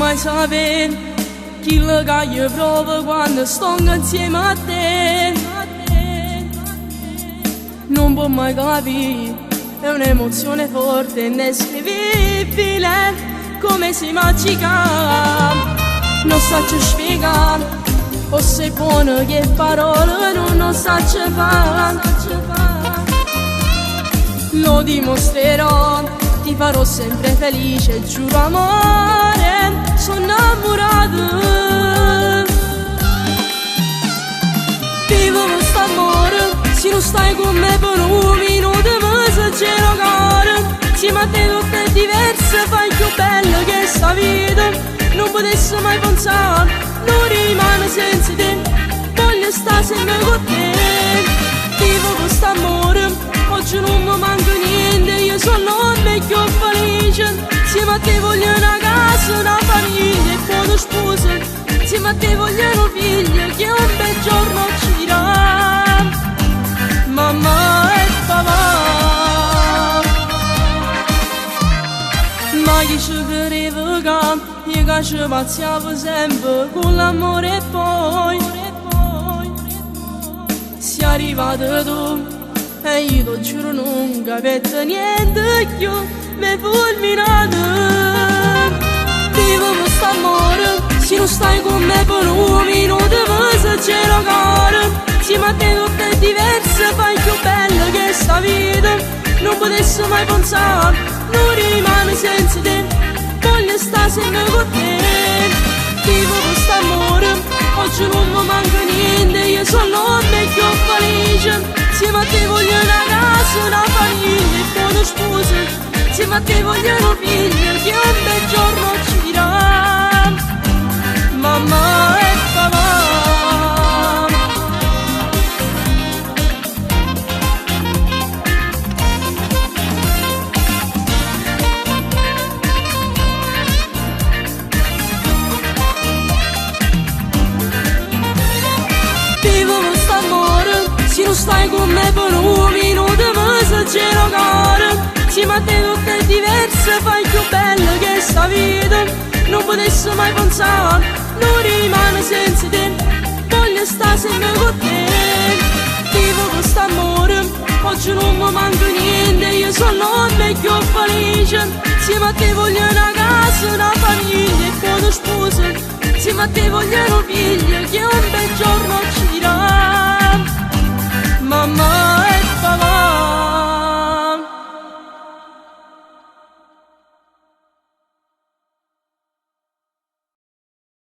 mai sapere chi lo che io provo quando sto insieme a te. Non può mai capire, è un'emozione forte, indescrivibile, come si magica. Non so spiegare, o sei buono che parole non so fare. Lo dimostrerò, ti farò sempre felice, giuro amore, sono innamorato. Vivo questo amore, se non stai con me per un minuto mi esagero caro. Insieme a te tutto è diverso, fai più bello che sta vita. Non potessi mai pensare, non rimane senza te, voglio stare sempre con te. Vivo questo amore, oggi non mi manca niente, io sono meglio felice. Insieme a te voglio una casa, una famiglia e poi una sposa. Insieme a te voglio un figlio che un bel giorno ci dirà mamma e papà. Ma chi ci credeva che io ci passavo sempre con l'amore e poi sei arrivato tu e io ti giuro non capito niente più, mi hai fulminato. Vivo questo amore, se non stai con me per un minuto mi esagero caro. Insieme a te tutto è diverso, fai più bello che sta vita. Non potessi mai pensare, non rimane senza te, voglio stare sempre con te. Vivo questo amore, oggi non mi manca niente, io sono meglio felice. Insieme a te voglio una casa, una famiglia e poi una sposa. Insieme a te voglio un figlio che un bel giorno ci dirà mamma e papà. Vivo questo amore, se non stai con me per un minuto mi esagero caro. Insieme a te tutto è diverso, fai più bello che sta vita. Non potessi mai pensare, non rimane senza te, voglio stare sempre con te. Vivo questo amore, oggi non mi manca niente, io sono meglio felice. Insieme a te voglio una casa, una famiglia e poi una sposa. Insieme a te voglio un figlio che